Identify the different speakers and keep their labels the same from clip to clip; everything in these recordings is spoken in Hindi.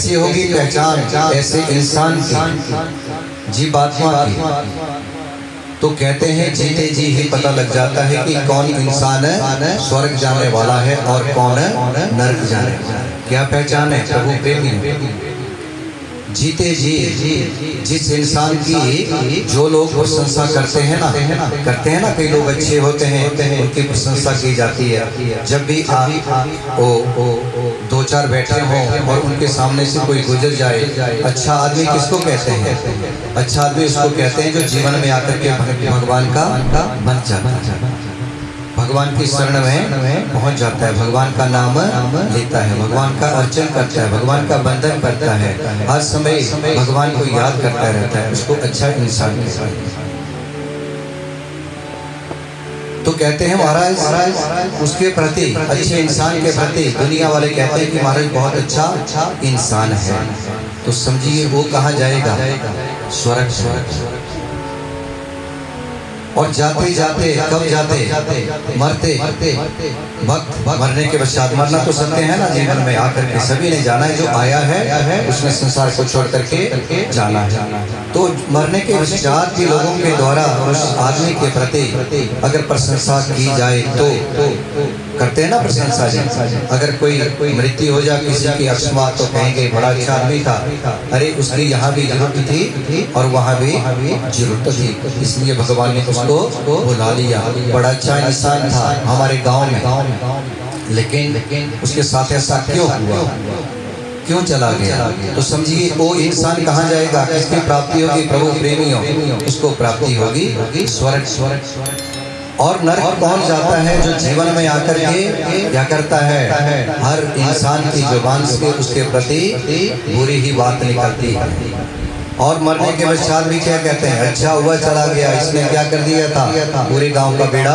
Speaker 1: कैसी होगी पहचान ऐसे इंसान की, जीवात्मा की? तो कहते हैं जीते जी ही पता लग जाता है कि कौन इंसान स्वर्ग जाने वाला है और कौन नरक जाने वाला है। क्या पहचान है? प्रभु प्रेमी। जीते जी जिस इंसान की जो लोग प्रशंसा करते हैं ना, कई लोग अच्छे होते हैं उनकी प्रशंसा की जाती है। जब भी दो चार बैठे हों और उनके सामने से कोई गुजर जाए, अच्छा आदमी किसको कहते हैं? अच्छा आदमी उसको कहते हैं जो जीवन में आकर के भगवान का बन जाता है, भगवान की शरण में पहुंच जाता है, भगवान का नाम लेता है, भगवान का अर्चन करता है, भगवान का बंधन करता है, हर समय भगवान को याद करता रहता है, उसको अच्छा इंसान कहते हैं। तो कहते हैं महाराज उसके प्रति, अच्छे इंसान के प्रति दुनिया वाले कहते हैं कि महाराज बहुत अच्छा इंसान है। तो समझिए वो कहाँ जाएगा? स्वर्ग। और जाते जाते कब जाते? मरते वक्त, मरने के पश्चात। मरना तो सत्य है ना, जीवन में आकर के सभी ने जाना है, जो आया है उसने संसार को छोड़ करके जाना है। तो मरने के पश्चात भी लोगों के द्वारा उस आदमी के प्रति अगर प्रशंसा की जाए तो करते हैं ना प्रशंसा जी। अगर कोई मृत्यु हो जाए किसी की अकस्मात तो कहेंगे बड़ा अच्छा आदमी था, अरे उसकी यहाँ भी जरूरत थी और वहाँ भी जरूरत थी, इसलिए भगवान ने उसको बुला लिया। बड़ा अच्छा इंसान था हमारे गांव में, लेकिन उसके साथ ऐसा क्यों हुआ, क्यों चला गया? तो समझिए वो इंसान कहाँ जाएगा, किसकी प्राप्ति होगी? प्रभु प्रेमियों, उसको प्राप्ति होगी स्वर्ग। और नरक कौन जाता है? जो जीवन में आकर के क्या करता है, हर इंसान की जुबान से उसके प्रति बुरी ही बात निकलती है। और मरने के पश्चात भी क्या कहते हैं? अच्छा हुआ चला गया, इसने क्या कर दिया था? पूरे गांव का बेड़ा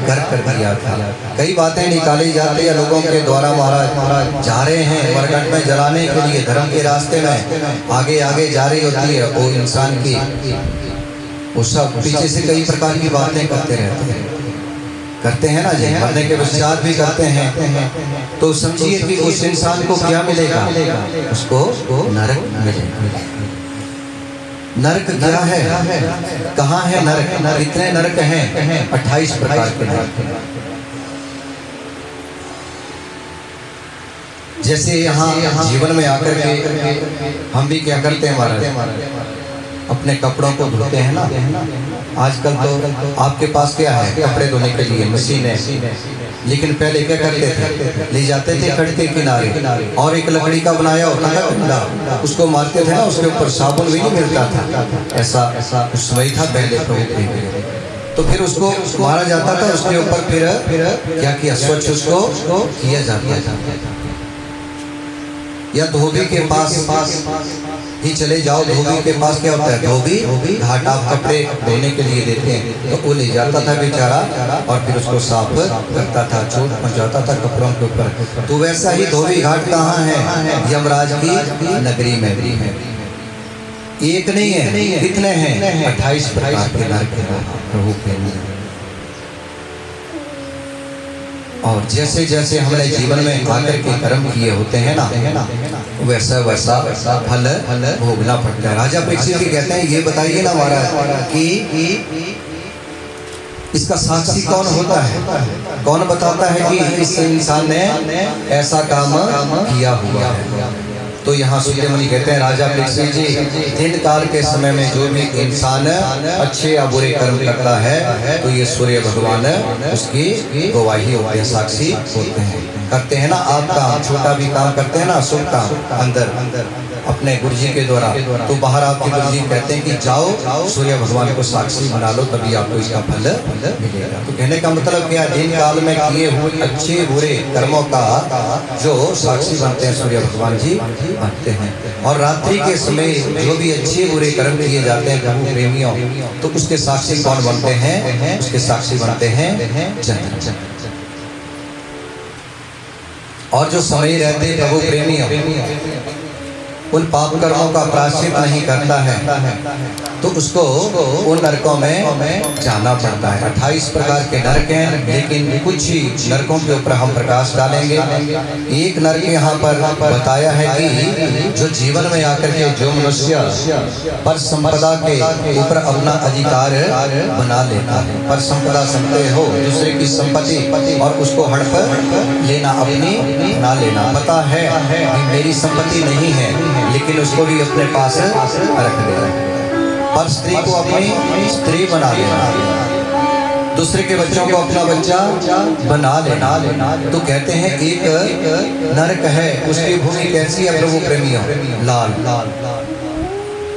Speaker 1: गर्क कर दिया था। कई बातें निकाली जाती है लोगों के द्वारा, महाराज जा रहे हैं मरघट में जलाने के लिए, धर्म के रास्ते में आगे आगे जा रही होती है वो इंसान की, वो सब पीछे से कई प्रकार की बातें करते हैं ना जी, मरने के पश्चात भी करते हैं। तो समझिए कि उस इंसान को क्या मिलेगा? उसको नरक मिलेगा। नरक क्या है? कहाँ है नरक? कितने नरक हैं? 28 प्रकार के नरक। जैसे यहाँ जीवन में आकर के हम भी क्या करते हैं महाराज, अपने कपड़ों को धोते हैं ना। आजकल तो आपके पास क्या है? कपड़े धोने के लिए मशीन है, लेकिन पहले क्या करते थे? ले जाते थे खड़ के किनारे और एक लकड़ी का बनाया होता था डंडा, उसको मारते थे ना, उसके ऊपर साबुन भी नहीं मिलता था, ऐसा उस समय था पहले। तो फिर उसको मारा जाता था, उसके ऊपर फिर क्या किया? स्वच्छ उसको किया जाता था। या धोबी के पास ही चले जाओ, धोबी के पास क्या होता है? धोबी घाट आप कपड़े धोने के लिए देते हैं, तो वो ले जाता था बेचारा और फिर उसको साफ करता था, चोट पहुंचाता था कपड़ों के ऊपर। तो वैसा ही धोबी घाट कहाँ है? यमराज की नगरी में है। एक नहीं है, कितने हैं? 28 प्रकार के नरक प्रभु के। और जैसे जैसे हमने जीवन में आकर के कर्म किए होते हैं ना, वैसा वैसा फल भोगना पड़ता है। राजा परीक्षित जी कहते हैं ये बताइए ना महाराज कि इसका साक्षी कौन होता है? कौन बताता है कि इस इंसान ने ऐसा काम किया हुआ है? तो यहाँ सूर्य मुनि कहते हैं राजा परीक्षित जी, दिन काल के समय में जो भी इंसान अच्छे या बुरे कर्म करता है तो ये सूर्य भगवान उसकी गवाही होते हैं, साक्षी होते हैं। करते हैं ना आप काम, छोटा भी काम करते हैं ना, शुभ काम अंदर अपने गुरु जी के द्वारा, तो बाहर आपके गुरु जी कहते हैं कि जाओ सूर्य भगवान को साक्षी बना लो, तभी आपको इसका फल मिलेगा। तो कहने का मतलब क्या? दिन काल में किए हुए अच्छे बुरे कर्मों का जो साक्षी बनते हैं सूर्य भगवान जी बनते हैं। और रात्रि के समय जो भी अच्छे बुरे कर्म किए जाते हैं प्रभु प्रेमियों, तो उसके साक्षी कौन बनते हैं? उसके साक्षी बनते हैं चंद्र। और जो समय रहते प्रभु प्रेमियों उन पाप कर्मों का प्रायश्चित नहीं करता है, तो उसको उन नरकों में जाना पड़ता है। 28 प्रकार के नरक हैं, लेकिन कुछ ही नरकों के ऊपर हम प्रकाश डालेंगे। एक नरक यहाँ पर बताया है कि जो जीवन में आकर के जो मनुष्य पर संपदा के ऊपर अपना अधिकार बना लेता है। पर संपदा सुनते हो दूसरे की संपत्ति और उसको हड़प लेना, अपनी ना लेना। पता है कि मेरी संपत्ति नहीं है, लेकिन उसको भी अपने पास रख देना। पर स्त्री को अपनी स्त्री बना लेना, दूसरे के बच्चों को अपना बच्चा बना लेना। तो कहते हैं एक नरक है, उसकी भूमि कैसी है प्रभु प्रेमियों? लाल।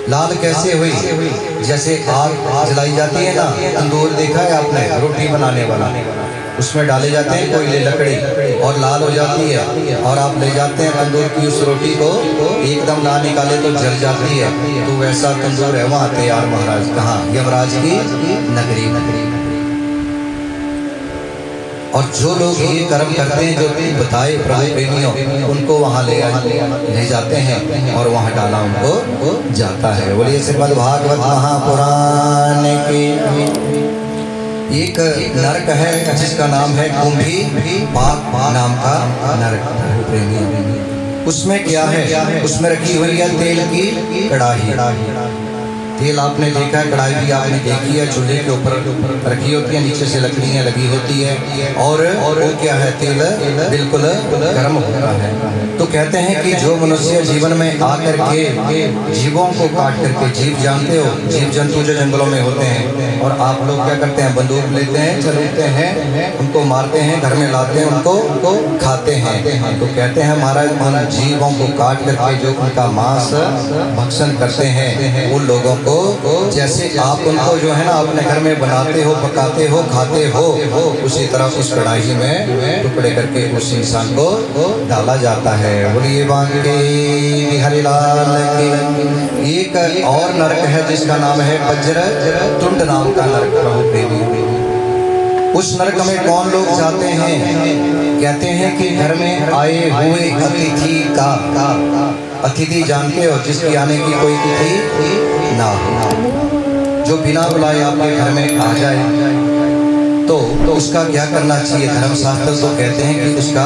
Speaker 1: लाल कैसे हुई? जैसे आग जलाई जाती है ना, तंदूर देखा है आपने, रोटी बनाने वाला, उसमें डाले जाते हैं कोयले लकड़ी और लाल हो जाती है, और आप ले जाते हैं तंदूर की उस रोटी को, एकदम ना निकाले तो जल जाती है। तो वैसा तंदूर है वहाँ तैयार महाराज, कहाँ? यमराज की नगरी। और जो लोग ये कर्म करते हैं जो बताए प्रभु प्रेमियों, उनको वहाँ ले जाते हैं और वहाँ डाला उनको जाता है। बोलिए श्रीमद् भागवत महापुराण की। एक नरक है जिसका नाम है कुंभी पाक नाम का नरक प्रेमी। उसमें क्या है? उसमें रखी हुई है तेल की कढ़ाई। तेल आपने देखा है, कढ़ाई भी आपने देखी है, चूल्हे के ऊपर रखी होती है, नीचे से लकड़ियाँ लगी होती है, और वो क्या है? तेल बिल्कुल गर्म होता है। तो कहते हैं कि जो मनुष्य जीवन में आकर के जीवों को काट करके, जीव जानते हो, जीव जंतु जो जंगलों में होते हैं, और आप लोग क्या करते हैं? बंदूक लेते हैं, चलते हैं, उनको मारते हैं, घर में लाते हैं, उनको खाते हैं। तो कहते हैं महाराज, उन जीवों को काट करके जो उनका मांस भक्षण करते हैं, उन लोगों को जैसे आप उनको जो है ना अपने घर में बनाते हो, पकाते हो, खाते हो, उसी तरह उस कढ़ाई में टुकड़े करके उस इंसान को डाला जाता है। बोलिए बांके बिहारी लाल की। एक और नरक है जिसका नाम है वज्र तुंड नाम का नरक प्रभु प्रेमी। उस नरक में कौन लोग जाते हैं? कहते हैं कि घर में आए हुए अतिथि का, अतिथि जानते हो जिसकी आने की कोई तिथि ना हो, जो बिना बुलाए आपके घर में आ जाए, तो उसका क्या करना चाहिए? धर्मशास्त्र तो कहते हैं कि उसका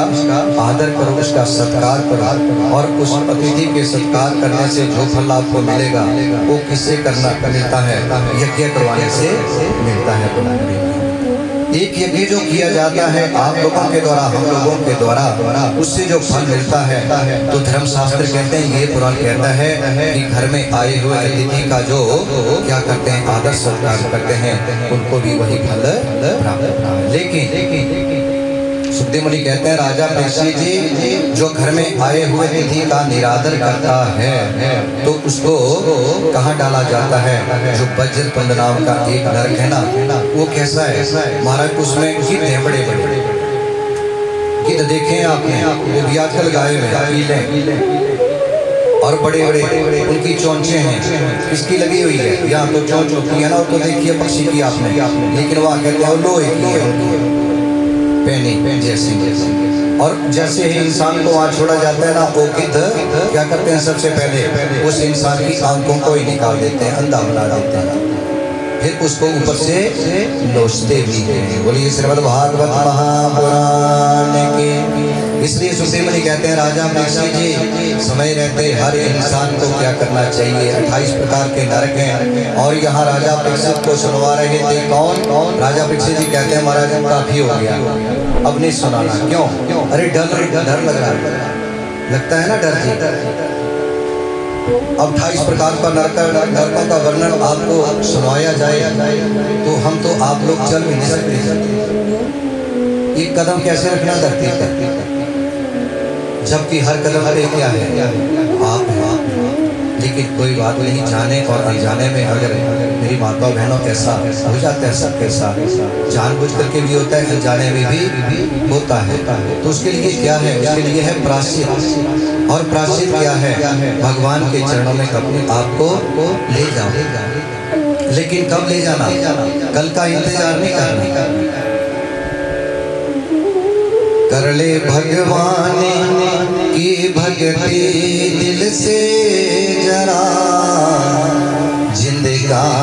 Speaker 1: आदर करो, उसका सत्कार करो, और उस अतिथि के सत्कार करने से जो फल आपको मिलेगा वो किससे करना मिलता है? यज्ञ करवाने से मिलता है। एक यज्ञ जो किया जाता है आप लोगों के द्वारा, हम लोगों के द्वारा, उससे जो फल मिलता है, तो धर्मशास्त्र कहते हैं, ये पुराण कहता है कि घर में आए हुए अतिथि का जो क्या करते हैं? आदर सत्कार करते हैं, उनको भी वही फल प्राप्त होता है। लेकिन सुखदेव मुनि कहते हैं, राजा परीक्षित जी जो घर में आए हुए अतिथि का निरादर करता है, तो उसको कहाँ डाला जाता है? जो वज्र तुंड नाम का एक नरक है ना, वो कैसा है महाराज? उसमें गिद्ध है, बड़े बड़े गिद्ध देखे हैं आपने, वो भी आजकल गाय में और बड़े बड़े उनकी चोंचे हैं, किसकी लगी हुई है? यहाँ तो चोंच होती है ना, तो देखिए पक्षी की आपने, लेकिन वहाँ कहते हैं लोहे की है, पैनी जैसी। और जैसे ही इंसान को वहाँ छोड़ा जाता है ना, वो गिद्ध क्या करते हैं? सबसे पहले उस इंसान की आंखों को ही निकाल देते हैं, अंधा बना देते हैं, फिर उसको ऊपर से लोचते भी हैं। बोलिए श्रीमद् भागवत महापुराण की। इसलिए सुखदेव मुनि कहते हैं, राजा परीक्षित जी समय रहते हर इंसान को क्या करना चाहिए? 28 प्रकार के नरक हैं, और यहाँ राजा परीक्षित को सुनवा रहे थे। कौन? राजा परीक्षित जी कहते हैं, महाराज काफी हो गया, अब नहीं सुनाना। क्यों? अरे डर लग रहा है, लगता है ना डर जी। अब 28 प्रकार का नरकों का वर्णन आपको सुनाया जाए तो हम तो आप लोग चल भी नहीं सकते। एक कदम कैसे रखना धरती पर, जबकि हर कदम पे क्या है? आप। लेकिन कोई बात नहीं, जाने और अनजाने में अगर मेरी माता बहनों ऐसा हो जाता है, सबके साथ जानबूझ करके भी होता है, अनजाने में भी होता है। तो उसके लिए क्या है? उसके लिए है प्रायश्चित। और प्रायश्चित क्या है? भगवान के चरणों में अपने आप को ले जाओ। लेकिन कब ले जाना? कल का इंतजार नहीं करना। कर ले भगवान की भक्ति दिल से जरा, जिंदगानी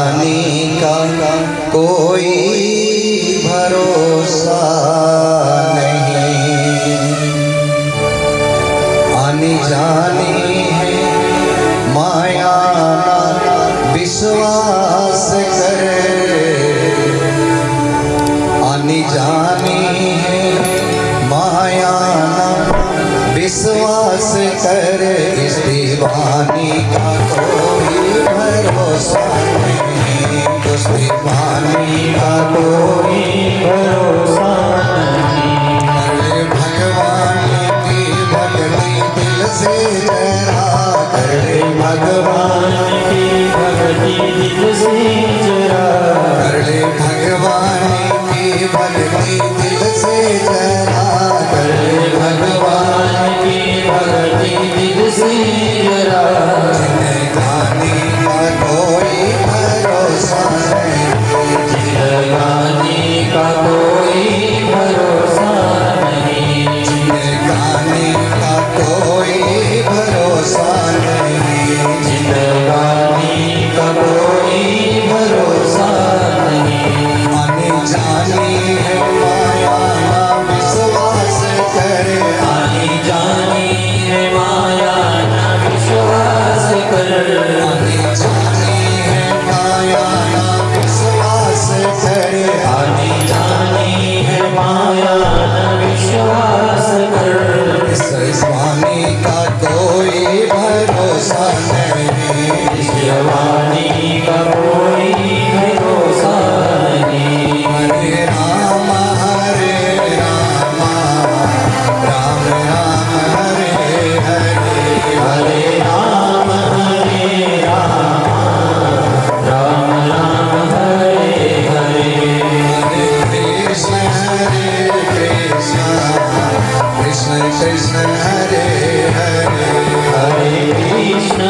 Speaker 1: भगवान की भक्ति दिल से जरा, कर ले भगवान की भक्ति दिल से जरा, कर ले भगवान की भक्ति दिल से जरा। जिंदगानी का कोई भरोसा नहीं, जिंदगानी का कोई भरोसा नहीं, जिंदगानी का कोई भरोसा नहीं, जिंदगानी का कोई भरोसा नहीं। आने जानी है माया ना विश्वास करे, आने जानी है माया ना विश्वास करे, आने जानी है माया ना विश्वास करे, आने जानी है माया ना विश्वास करे। इस स्वामी का कोई भरोसा नहीं, इस वाणी का कोई भरोसा नहीं। हरे राम राम राम हरे हरे, हरे राम राम राम हरे हरे। हरे कृष्ण कृष्ण कृष्ण हरे हरे, हरे कृष्ण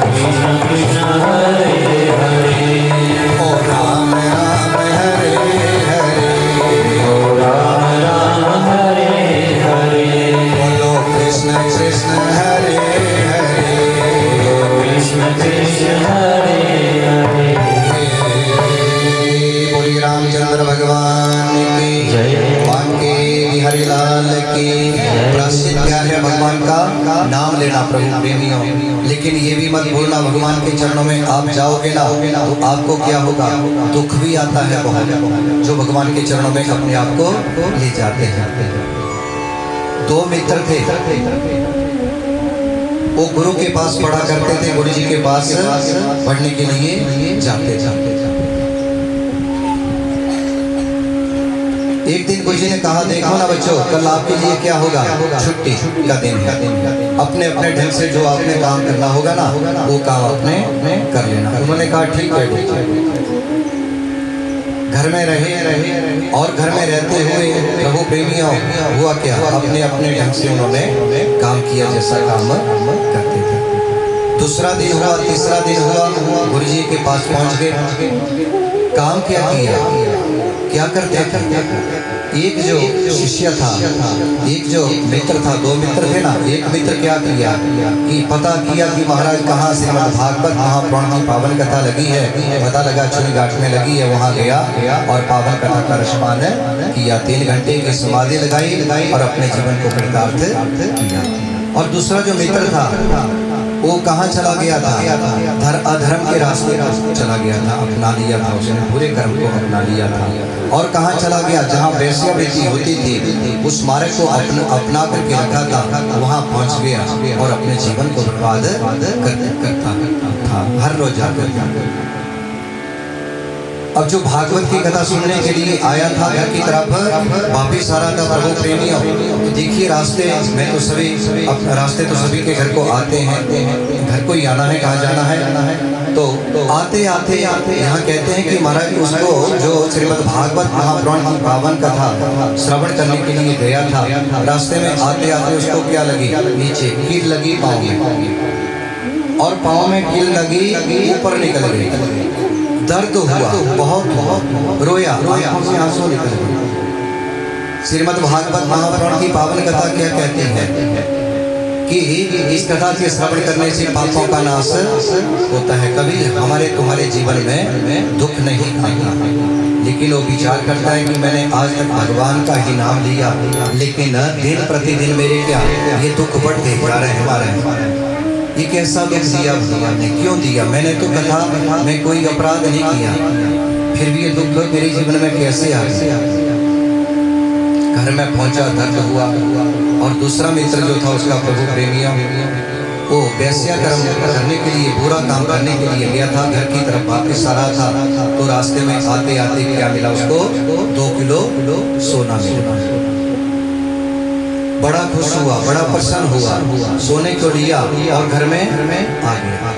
Speaker 1: कृष्ण कृष्ण हरे हरे। ओ राम राम हरे हरे, ओ राम राम हरे हरे। बोलो कृष्ण कृष्ण हरे हरे, कृष्ण कृष्ण हरे हरे। बोली रामचंद्र भगवान की जय, बांके बिहारी लाल की। प्रसिद्ध क्या है भगवान का नाम लेना प्रभु प्रेमियों, लेकिन ये भी मत भूलना भगवान के चरणों में आप जाओगे ना तो आपको क्या होगा, दुख भी आता है बहुत, जो भगवान के चरणों में अपने आप को ले जाते हैं। दो मित्र थे, वो गुरु के पास पढ़ा करते थे, गुरु जी के पास पढ़ने के लिए जाते थे। एक दिन गुरु जी ने कहा, देखो ना बच्चों, कल आपके लिए क्या होगा, छुट्टी का दिन है, अपने अपने ढंग से जो आपने काम करना होगा ना वो काम अपने कर लेना। उन्होंने कहा ठीक है। घर में रहे और घर में रहते हुए प्रभु प्रेमियों हुआ क्या, अपने अपने ढंग से उन्होंने काम किया जैसा काम करते थे। दूसरा दिन हुआ, तीसरा दिन हुआ, गुरु जी के पास पहुंच गए। काम क्या किया, क्या करते थे? एक जो शिष्य था, एक जो मित्र था, दो मित्र थे ना, एक मित्र क्या किया कि पता किया कि महाराज कहाँ श्रीमद् भागवत महापुराण की पावन कथा लगी है, पता लगा चुनी घाट में लगी है, वहाँ गया और पावन कथा का रसपान किया। 3 घंटे की समाधि लगाई और अपने जीवन को कृतार्थ किया। और दूसरा जो मित्र था वो कहाँ चला गया था, अधर्म के रास्ते चला गया था, अपना लिया था उसने, बुरे कर्म को अपना लिया था। और कहाँ चला गया, जहाँ वेश्यावृत्ति होती थी उस मार्ग को अपना करके रखा था, वहाँ पहुँच गया और अपने जीवन को बर्बाद करता था, हर रोज जाकर। अब जो भागवत की कथा सुनने के लिए आया था घर की तरफ वापिस आ रहा था प्रभु प्रेमियों, तो देखिए रास्ते में तो सभी रास्ते तो सभी के घर को आते हैं, घर को ही आना है, कहाँ जाना है। तो आते आते यहाँ कहते हैं कि महाराज उसको जो श्रीमद् भागवत महापुराण की पावन कथा श्रवण करने के लिए गया था, रास्ते में आते आते उसको क्या लगी, नीचे कील लगी पाँव में, और पाँव में कील लगी, ऊपर निकल गई, दर्द हुआ, बहुत रोया, आंखों से आंसू निकल गए। श्रीमद् भागवत महापुराण की पावन कथा क्या कहती है कि इस कथा के श्रवण करने से पापों का नाश होता है, कभी हमारे तुम्हारे जीवन में दुख नहीं आता। लेकिन वो विचार करता है कि मैंने आज तक भगवान का ही नाम लिया, लेकिन दिन प्रतिदिन मेरे क्या ये दुख बढ़ते जा रहे हैं हमारे। ये कैसा दुख दिया भगवान ने, क्यों दिया? मैंने तो कथा में कोई अपराध नहीं किया, फिर भी ये दुख मेरे जीवन में कैसे आ गया? घर में पहुंचा, दर्द हुआ। और दूसरा मित्र जो था उसका प्रभु प्रेमियों, वो वैश्या कर्म करने के लिए, बुरा काम करने के लिए गया था, घर की तरफ वापस आ रहा था, तो रास्ते में आते आते क्या मिला उसको, 2 किलो सोना मिला। बड़ा खुश हुआ, बड़ा प्रसन्न हुआ, सोने को लिया और घर में आ गया।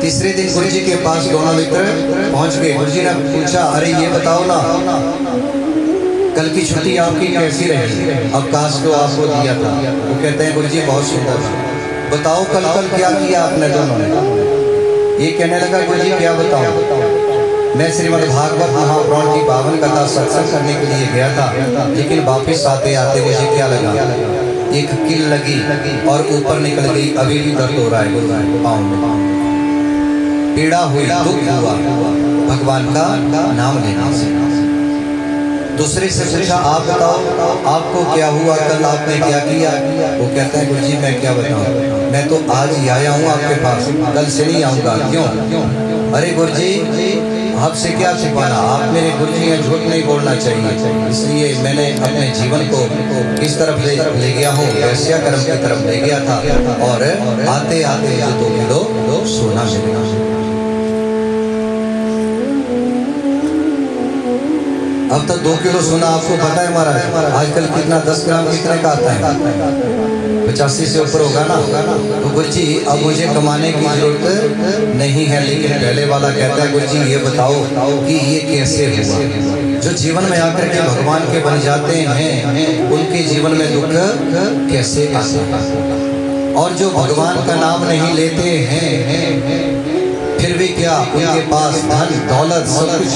Speaker 1: तीसरे दिन गुरु जी के पास दोनों मित्र पहुंच गए। गुरु जी ने पूछा, अरे ये बताओ ना, कल की छुट्टी आपकी कैसी रही? अवकाश तो आपको दिया था। वो कहते हैं गुरु जी बहुत सुंदर। बताओ कल क्या किया आपने दोनों ने? ये कहने लगा, गुरु जी क्या बताओ, मैं श्रीमद् भागवत महापुराण की पावन कथा सत्संग करने के लिए गया था, लेकिन वापिस आते आते मुझे क्या लगा, एक कील लगी और ऊपर निकल गई। अभी भी दर्द हो रहा है पाँव में, पीड़ा हुई, दुख हुआ भगवान का नाम लेने से। दूसरे से पूछा, आप बताओ आपको क्या हुआ, कल आपने क्या किया? वो कहता है, गुरु जी मैं क्या बताऊं, मैं तो आज ही आया हूँ आपके पास, कल से नहीं आऊँगा। क्यों? अरे गुरु जी आपसे क्या छिपाना, आप मेरे गुरु जी हैं, झूठ नहीं बोलना चाहिए। इसलिए मैंने अपने जीवन को किस तरफ ले गया हूँ, वैश्या कर्म की तरफ ले गया था, और आते आते मुझे 2 किलो सोना मिला। अब तक 2 किलो सोना आपको पता है महाराज, आजकल कितना 10 ग्राम कितने का आता है? 85 से ऊपर होगा ना। तो गुरु जी अब मुझे कमाने की जरूरत नहीं है, लेकिन पहले वाला कहता है, गुरु जी ये बताओ कि ये कैसे हुआ? जो जीवन में आकर के भगवान के बन जाते हैं, उनके जीवन में दुख कैसे आता है? और जो भगवान का नाम नहीं लेते हैं, फिर भी क्या उनके पास धन दौलत सब कुछ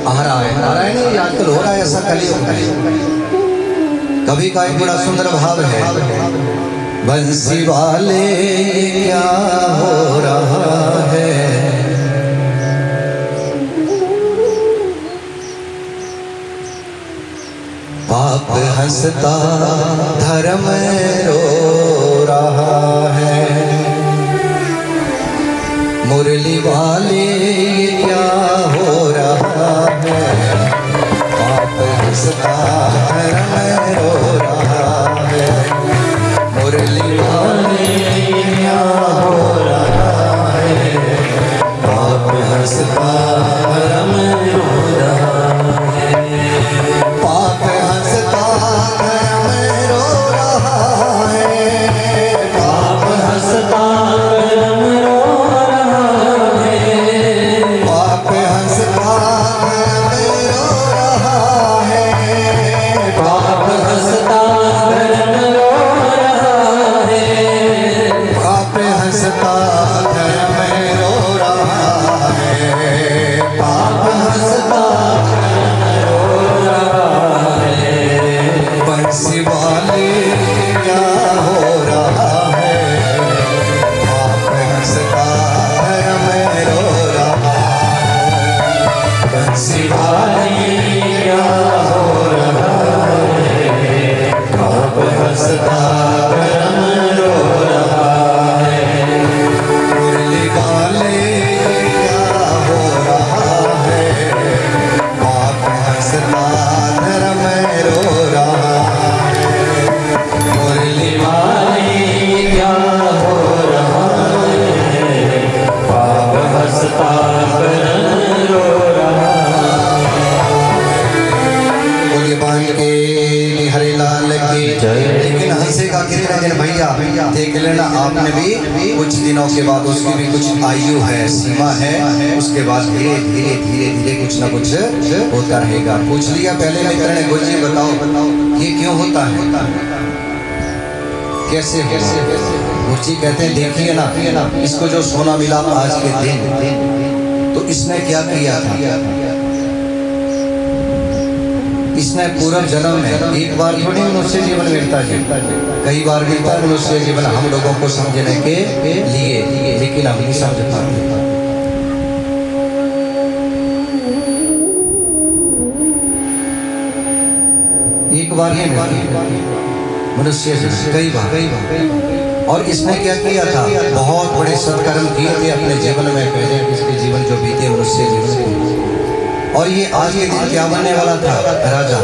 Speaker 1: आ रहा है नहीं? आजकल हो रहा है ऐसा, कलयुग है। कभी का एक बड़ा सुंदर भाव है, बंसी वाले ये क्या हो रहा है, पाप हंसता धर्म रो रहा है, मुरली वाले ये क्या हो रहा है, पाप हंसता धर्म रो रहा है, मुरली वाले ये क्या हो रहा है, पाप हंसता धर्म रो रहा है, पाप हंसता धर्म रो रहा है, पाप हंसता देख लेना। आपने भी कुछ दिनों के बाद, उसकी भी कुछ आयु है, सीमा है, उसके बाद धीरे धीरे धीरे धीरे कुछ ना कुछ होता रहेगा। पूछ लिया पहले मित्र ने, गुरु जी बताओ ये क्यों होता है, कैसे? गुरु जी कहते हैं, देखिए ना, इसको जो सोना मिला आज के दिन, तो इसने क्या किया था? इसने पूर्व जन्म में एक बार थोड़ी मनुष्य जीवन मिलता है, कई बार मिलता है मनुष्य जीवन हम लोगों को समझने के लिए, लेकिन हम नहीं समझ पाते। एक बार ही मनुष्य कई बार। और इसने क्या किया था? बहुत बड़े सत्कर्म किए थे अपने जीवन में, पहले इसके जीवन जो बीते मनुष्य जीवन। और ये आज के दिन क्या बनने वाला था? राजा।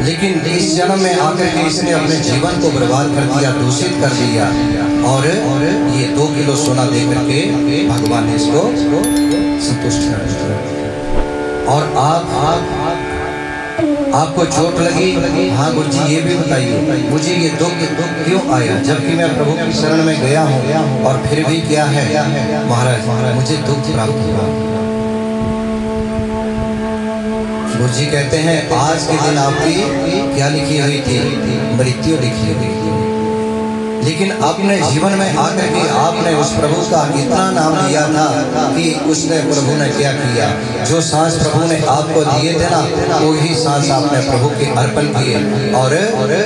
Speaker 1: लेकिन इस जन्म में आकर के इसने अपने जीवन को बर्बाद कर दिया, दूषित कर दिया, और ये 2 किलो सोना दे करके भगवान ने इसको संतुष्ट कर दिया। और आपको चोट लगी, हाँ गुरु जी ये भी बताइए मुझे ये दुख क्यों आया, जबकि मैं प्रभु की शरण में गया हूँ और फिर भी क्या है महाराज मुझे दुख प्राप्त हुआ। गुरु जी कहते हैं आज के दिन आपकी क्या लिखी हुई थी, मृत्यु लिखी हुई थी, लेकिन अपने जीवन में आकर के आपने उस प्रभु का इतना नाम लिया था कि उसने प्रभु ने क्या किया, जो सांस प्रभु ने आपको दिए थे ना वही सांस आपने प्रभु के अर्पण किए और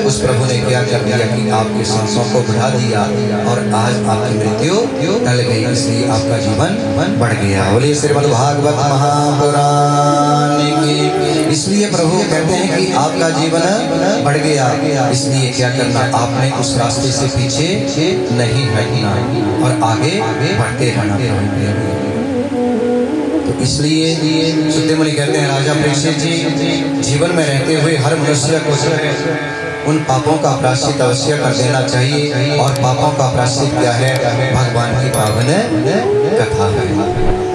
Speaker 1: उस प्रभु ने क्या कर दिया कि आपकी सांसों को बढ़ा दिया और आज आपकी मृत्यु टल गई, इसलिए आपका जीवन बढ़ गया। बोलिए श्रीमद् भागवत महापुराण की। इसलिए प्रभु कहते हैं कि आपका जीवन बढ़ गया, इसलिए क्या करना आपने उस रास्ते से पीछे नहीं हटना और आगे बढ़ते रहना। तो इसलिए सुखदेव मुनि कहते हैं राजा परीक्षित जी जीवन में रहते हुए हर मनुष्य को उन पापों का प्रायश्चित अवश्य कर देना चाहिए और पापों का प्रायश्चित क्या है, भगवान की पावन कथा है।